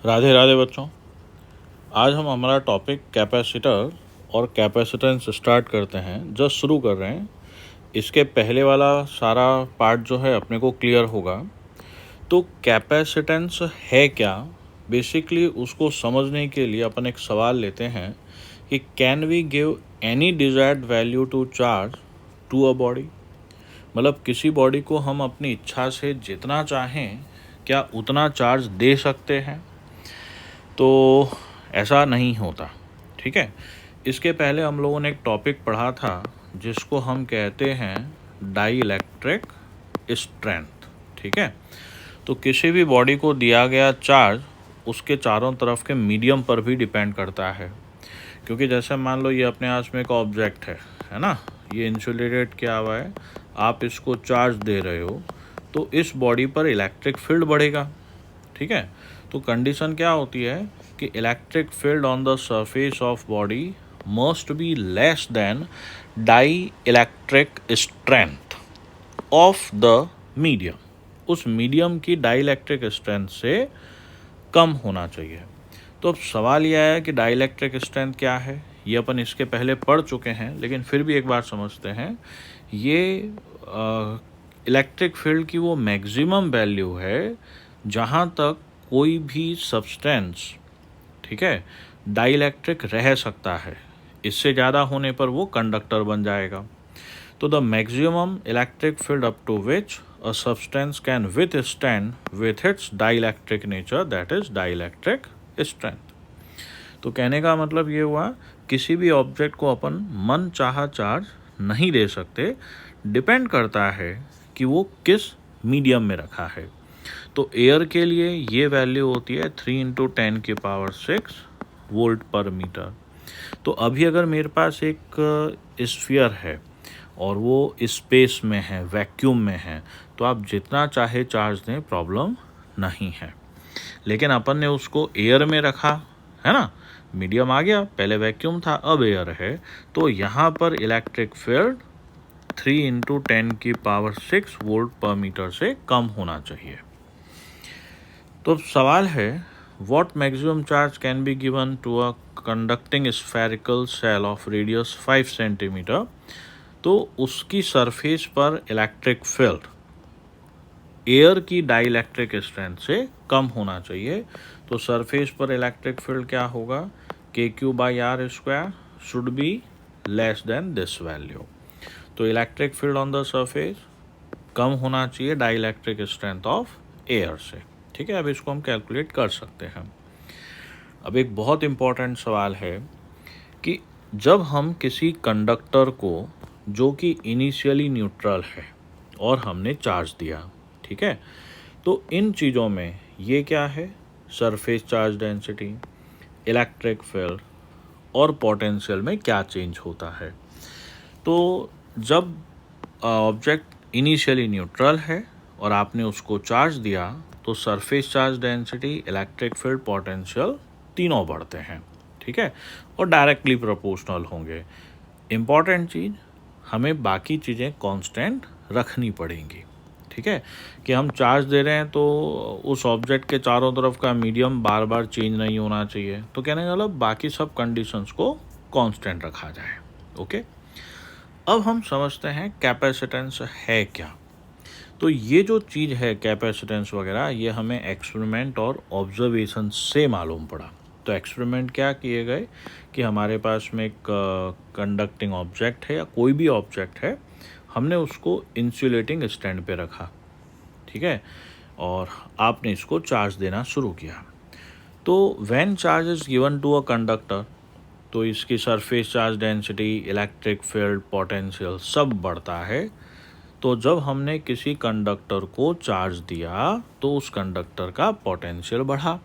राधे राधे बच्चों। आज हम हमारा टॉपिक कैपेसिटर और कैपेसिटेंस स्टार्ट करते हैं। जस्ट शुरू कर रहे हैं। इसके पहले वाला सारा पार्ट जो है अपने को क्लियर होगा। तो कैपेसिटेंस है क्या, बेसिकली उसको समझने के लिए अपन एक सवाल लेते हैं कि can we give any desired value to charge to a body. मतलब किसी बॉडी को हम अपनी इच्छा से जितना चाहें क्या उतना चार्ज दे सकते हैं? तो ऐसा नहीं होता। ठीक है, इसके पहले हम लोगों ने एक टॉपिक पढ़ा था जिसको हम कहते हैं डाई इलेक्ट्रिक स्ट्रेंथ। ठीक है, तो किसी भी बॉडी को दिया गया चार्ज उसके चारों तरफ के मीडियम पर भी डिपेंड करता है। क्योंकि जैसे मान लो ये अपने हाथ में एक ऑब्जेक्ट है ना, ये इंसुलेटेड किया हुआ है, आप इसको चार्ज दे रहे हो तो इस बॉडी पर इलेक्ट्रिक फील्ड बढ़ेगा। ठीक है, तो कंडीशन क्या होती है कि electric field on the surface of body must be less than dielectric strength of the medium. उस मीडियम की डाई इलेक्ट्रिक स्ट्रेंथ से कम होना चाहिए। तो अब सवाल यह है कि डाई इलेक्ट्रिक स्ट्रेंथ क्या है, ये अपन इसके पहले पढ़ चुके हैं, लेकिन फिर भी एक बार समझते हैं। ये इलेक्ट्रिक फील्ड की वो मैक्सिमम वैल्यू है जहाँ तक कोई भी सब्सटेंस, ठीक है, डाइइलेक्ट्रिक रह सकता है। इससे ज़्यादा होने पर वो कंडक्टर बन जाएगा। तो the maximum electric field up to which a substance can withstand with its dielectric nature, that is dielectric strength. तो कहने का मतलब ये हुआ, किसी भी ऑब्जेक्ट को अपन मन चाहा चार्ज नहीं दे सकते, डिपेंड करता है कि वो किस मीडियम में रखा है। तो एयर के लिए ये वैल्यू होती है 3 × 10⁶ वोल्ट पर मीटर। तो अभी अगर मेरे पास एक स्फीयर है और वो स्पेस में है, वैक्यूम में है, तो आप जितना चाहे चार्ज दें, प्रॉब्लम नहीं है। लेकिन अपन ने उसको एयर में रखा है ना, मीडियम आ गया, पहले वैक्यूम था अब एयर है, तो यहाँ पर electric field 3 × 10⁶ volt per metre से कम होना चाहिए। तो सवाल है, what maximum charge can be given to a conducting spherical shell of radius 5 centimetre. तो उसकी सरफेस पर इलेक्ट्रिक फील्ड एयर की डाइइलेक्ट्रिक स्ट्रेंथ से कम होना चाहिए। तो सरफेस पर इलेक्ट्रिक फील्ड क्या होगा, KQ/R² should be less than this value. तो electric field on the surface कम होना चाहिए डाइइलेक्ट्रिक स्ट्रेंथ ऑफ एयर से। ठीक है, अब इसको हम कैलकुलेट कर सकते हैं। अब एक बहुत इम्पॉर्टेंट सवाल है कि जब हम किसी कंडक्टर को, जो कि इनिशियली न्यूट्रल है, और हमने चार्ज दिया, ठीक है, तो इन चीज़ों में ये क्या है, surface charge density, electric field और पोटेंशियल में क्या चेंज होता है। तो जब ऑब्जेक्ट इनिशियली न्यूट्रल है और आपने उसको चार्ज दिया, तो surface charge density, electric field, potential तीनों बढ़ते हैं। ठीक है, और डायरेक्टली प्रोपोर्शनल होंगे। इम्पॉर्टेंट चीज़, हमें बाकी चीज़ें कांस्टेंट रखनी पड़ेंगी। ठीक है, कि हम चार्ज दे रहे हैं तो उस ऑब्जेक्ट के चारों तरफ का मीडियम बार बार चेंज नहीं होना चाहिए। तो कहने का मतलब बाकी सब कंडीशंस को कांस्टेंट रखा जाए। ओके, अब हम समझते हैं कैपेसिटेंस है क्या। तो ये जो चीज़ है कैपेसिटेंस वगैरह, ये हमें एक्सपेरिमेंट और ऑब्जर्वेशन से मालूम पड़ा। तो एक्सपेरिमेंट क्या किए गए कि हमारे पास में एक कंडक्टिंग ऑब्जेक्ट है या कोई भी ऑब्जेक्ट है, हमने उसको इंसुलेटिंग स्टैंड पे रखा, ठीक है, और आपने इसको चार्ज देना शुरू किया। तो when charge is given to a conductor, तो इसकी surface charge density, electric field, potential सब बढ़ता है। तो जब हमने किसी कंडक्टर को चार्ज दिया तो उस कंडक्टर का पोटेंशियल बढ़ा।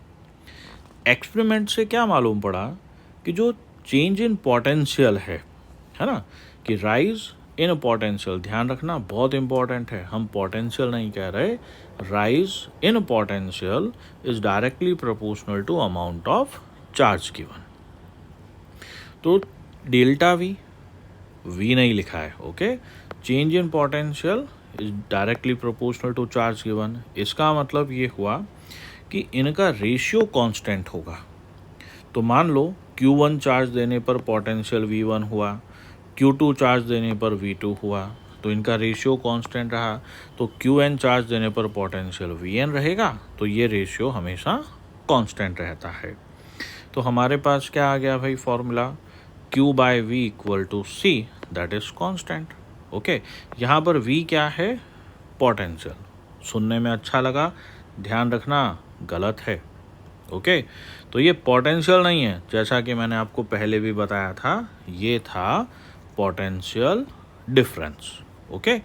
एक्सपेरिमेंट से क्या मालूम पड़ा कि जो चेंज इन पोटेंशियल है ना, कि राइज इन पोटेंशियल, ध्यान रखना बहुत इंपॉर्टेंट है, हम पोटेंशियल नहीं कह रहे, rise in potential is directly proportional to amount of charge given. तो डेल्टा वी नहीं लिखा है, okay, change in potential is directly proportional to charge given. इसका मतलब ये हुआ कि इनका रेशियो कांस्टेंट होगा। तो मान लो Q1 चार्ज देने पर पोटेंशियल V1 हुआ, Q2 चार्ज देने पर V2 हुआ, तो इनका रेशियो कांस्टेंट रहा। तो Qn चार्ज देने पर पोटेंशियल Vn रहेगा, तो ये रेशियो हमेशा कांस्टेंट रहता है। तो हमारे पास क्या आ गया भाई formula, Q/V = C, that is constant. Okay, यहाँ पर V क्या है, पोटेंशियल। सुनने में अच्छा लगा, ध्यान रखना गलत है। ओके, तो ये पोटेंशियल नहीं है, जैसा कि मैंने आपको पहले भी बताया था, ये था पोटेंशियल डिफरेंस। ओके,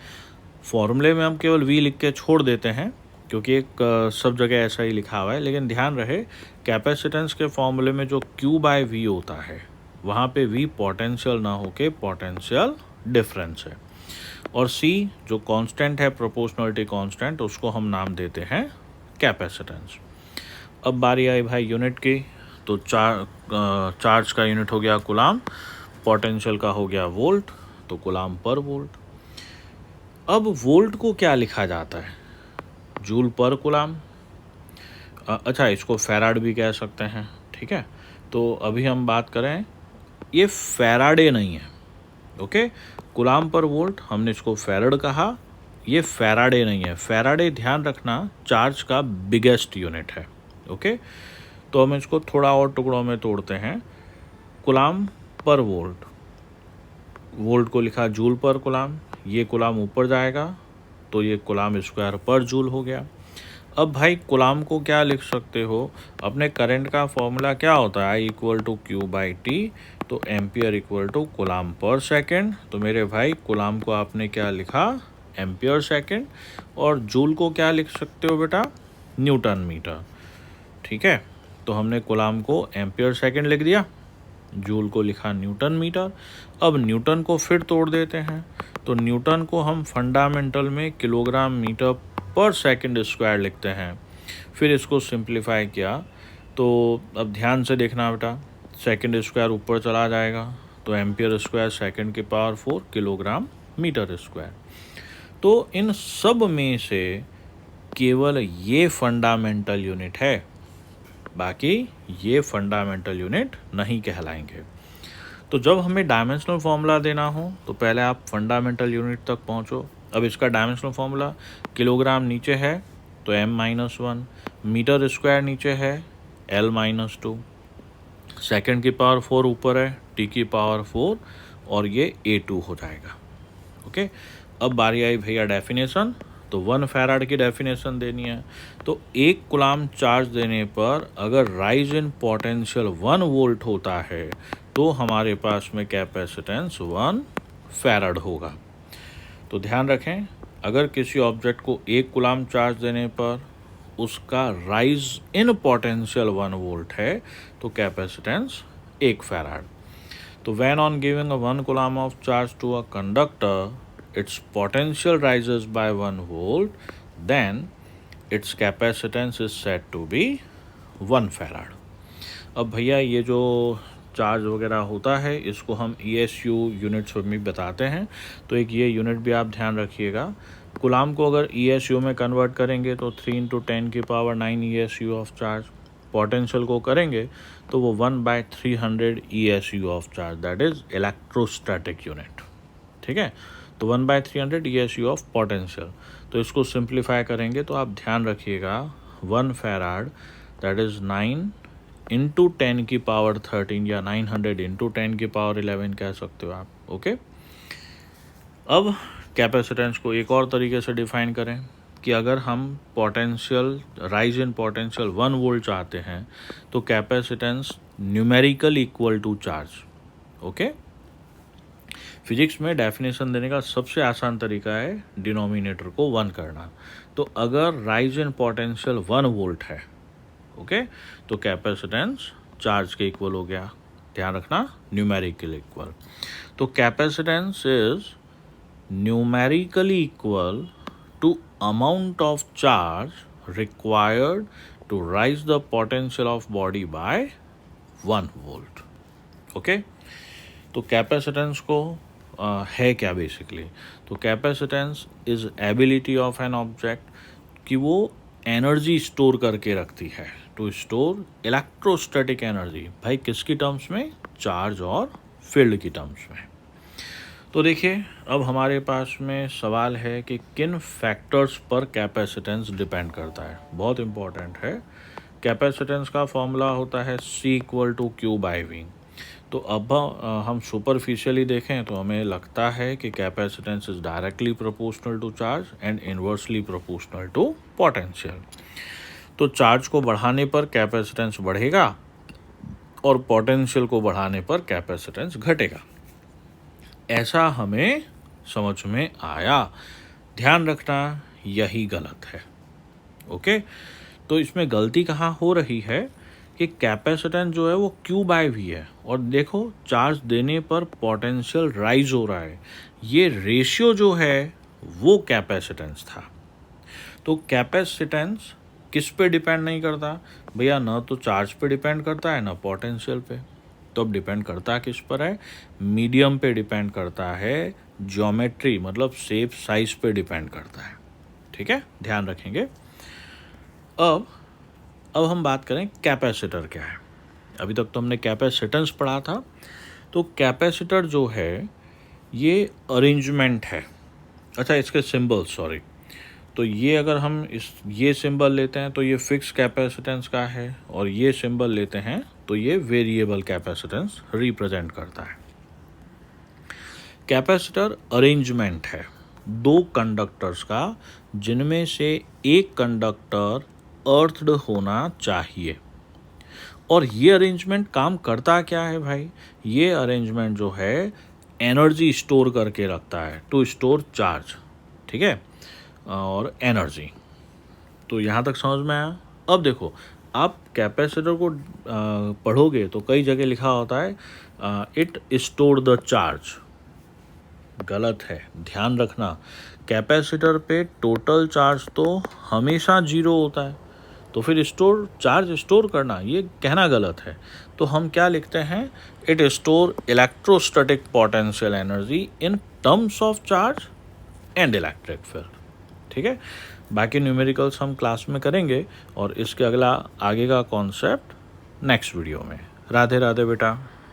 फॉर्मूले में हम केवल V लिख के छोड़ देते हैं क्योंकि एक सब जगह ऐसा ही लिखा हुआ है, लेकिन ध्यान रहे कैपेसिटेंस के फॉर्मूले में जो Q/V होता है वहाँ पे V पोटेंशियल ना होके पोटेंशियल डिफरेंस है, और C जो कांस्टेंट है, प्रोपोर्शनलिटी कांस्टेंट, उसको हम नाम देते हैं कैपेसिटेंस। अब बारी आई भाई यूनिट की, तो चार्ज का यूनिट हो गया कूलाम, पोटेंशियल का हो गया वोल्ट, तो कूलाम पर वोल्ट। अब वोल्ट को क्या लिखा जाता है, जूल पर कूलाम। अच्छा, इसको फैराड भी कह सकते हैं, ठीक है। तो अभी हम बात करें, ये फैराडे नहीं है। ओके, कूलाम पर वोल्ट हमने इसको फैराड कहा, ये फैराडे नहीं है। फैराडे ध्यान रखना चार्ज का बिगेस्ट यूनिट है। ओके, तो हम इसको थोड़ा और टुकड़ों में तोड़ते हैं। कूलाम पर वोल्ट, वोल्ट को लिखा जूल पर कूलाम, ये कूलाम ऊपर जाएगा तो ये कूलाम स्क्वायर पर जूल हो गया। अब भाई कूलाम को क्या लिख सकते हो, अपने करंट का फॉर्मूला क्या होता है, I = Q/T, तो एम्पियर = कूलाम पर सेकेंड। तो मेरे भाई कूलाम को आपने क्या लिखा, एम्पियर सेकेंड, और जूल को क्या लिख सकते हो बेटा, न्यूटन मीटर। ठीक है, तो हमने कूलाम को एम्पियर सेकेंड लिख दिया, जूल को लिखा न्यूटन मीटर। अब न्यूटन को फिर तोड़ देते हैं, तो न्यूटन को हम फंडामेंटल में किलोग्राम मीटर पर सेकंड स्क्वायर लिखते हैं। फिर इसको सिंप्लीफाई किया, तो अब ध्यान से देखना बेटा, सेकंड स्क्वायर ऊपर चला जाएगा, तो एम्पियर स्क्वायर सेकंड की पावर 4 किलोग्राम मीटर स्क्वायर। तो इन सब में से केवल ये फंडामेंटल यूनिट है, बाकी ये फंडामेंटल यूनिट नहीं कहलाएंगे। तो जब हमें डायमेंशनल फॉर्मूला देना हो तो पहले आप फंडामेंटल यूनिट तक पहुंचो। अब इसका डायमेंशनल फॉर्मूला, किलोग्राम नीचे है तो m-1, मीटर स्क्वायर नीचे है L-2, सेकंड की पावर 4 ऊपर है, t की पावर 4, और ये A2 हो जाएगा। ओके, अब बारी आई भैया डेफिनेशन, तो 1 फैराड की डेफिनेशन देनी है। तो 1 कूलाम चार्ज देने पर अगर राइज इन पोटेंशियल 1 वोल्ट होता है तो हमारे पास में कैपेसिटेंस 1 फैराड होगा। तो ध्यान रखें, अगर किसी ऑब्जेक्ट को 1 कूलाम चार्ज देने पर उसका राइज इन पोटेंशियल 1 वोल्ट है तो कैपेसिटेंस 1 फैराड। तो when on giving 1 coulomb of charge to a conductor, its potential rises by 1 volt, then its capacitance is said to be 1 farad. अब भैया ये जो चार्ज वगैरह होता है इसको हम ESU यूनिट्स में भी बताते हैं, तो एक ये यूनिट भी आप ध्यान रखिएगा। कूलाम को अगर ESU में कन्वर्ट करेंगे तो 3 × 10⁹ ESU ऑफ चार्ज, पोटेंशियल को करेंगे तो वो 1/300 ESU of charge, that is electrostatic unit. ठीक है, तो 1/300 ESU ऑफ पोटेंशियल। तो इसको सिंप्लीफाई करेंगे तो आप ध्यान रखिएगा 1 फैराड दैट इज 9 × 10⁻13 या 900 × 10⁻11 कह सकते हो आप। ओके, अब कैपेसिटेंस को एक और तरीके से डिफाइन करें कि अगर हम potential, rise in potential 1 volt चाहते हैं तो capacitance numerical equal to charge. Okay, physics में डेफिनेशन देने का सबसे आसान तरीका है डिनोमिनेटर को 1 करना। तो अगर राइज इन पोटेंशियल 1 वोल्ट है, ओके, तो कैपेसिटेंस चार्ज के इक्वल हो गया। ध्यान रखना, न्यूमेरिकल इक्वल। तो capacitance is numerically equal to amount of charge required to rise the potential of body by 1 volt. Okay, तो कैपेसिटेंस को है क्या बेसिकली, तो capacitance is ability of an object कि वो एनर्जी स्टोर करके रखती है, टू स्टोर इलेक्ट्रोस्टैटिक एनर्जी। भाई किसकी टर्म्स में? चार्ज और फील्ड की टर्म्स में। तो देखिए अब हमारे पास में सवाल है कि किन फैक्टर्स पर कैपेसिटेंस डिपेंड करता है। बहुत इंपॉर्टेंट है। कैपेसिटेंस का फॉर्मूला होता है C=Q/V। तो अब हम सुपरफिशियली देखें तो हमें लगता है कि capacitance is directly proportional to charge and inversely proportional to potential. तो चार्ज को बढ़ाने पर कैपेसिटेंस बढ़ेगा और पोटेंशियल को बढ़ाने पर कैपेसिटेंस घटेगा, ऐसा हमें समझ में आया। ध्यान रखना यही गलत है। ओके, तो इसमें गलती कहाँ हो रही है कि कैपेसिटेंस जो है वो Q/V है और देखो चार्ज देने पर पोटेंशियल राइज हो रहा है। ये रेशियो जो है वो कैपेसिटेंस था। तो कैपेसिटेंस किस पे डिपेंड नहीं करता भैया? ना तो चार्ज पे डिपेंड करता है ना पोटेंशियल पे। तो अब डिपेंड करता किस पर है? मीडियम पे डिपेंड करता है, ज्योमेट्री मतलब शेप साइज पे डिपेंड करता है। ठीक है, ध्यान रखेंगे। अब हम बात करें कैपेसिटर क्या है। अभी तक तो हमने कैपेसिटेंस पढ़ा था। तो कैपेसिटर जो है ये अरेंजमेंट है। अच्छा, इसके सिंबल, सॉरी, तो ये अगर हम ये सिंबल लेते हैं तो ये फिक्स कैपेसिटेंस का है और ये सिंबल लेते हैं तो ये वेरिएबल कैपेसिटेंस रिप्रेजेंट करता है। कैपेसिटर अरेंजमेंट है दो कंडक्टर्स का, जिनमें से एक कंडक्टर अर्थड होना चाहिए। और ये अरेंजमेंट काम करता क्या है भाई? ये अरेंजमेंट जो है एनर्जी स्टोर करके रखता है, टू स्टोर चार्ज, ठीक है, और एनर्जी। तो यहाँ तक समझ में आया। अब देखो, आप कैपेसिटर को पढ़ोगे तो कई जगह लिखा होता है इट स्टोर द चार्ज। गलत है, ध्यान रखना। कैपेसिटर पे टोटल चार्ज तो हमेशा जीरो होता है, तो फिर चार्ज स्टोर करना ये कहना गलत है। तो हम क्या लिखते हैं? It store electrostatic potential energy in terms of charge and electric field. ठीक है, बाकी न्यूमेरिकल्स हम क्लास में करेंगे और इसके आगे का कॉन्सेप्ट नेक्स्ट वीडियो में। राधे राधे बेटा।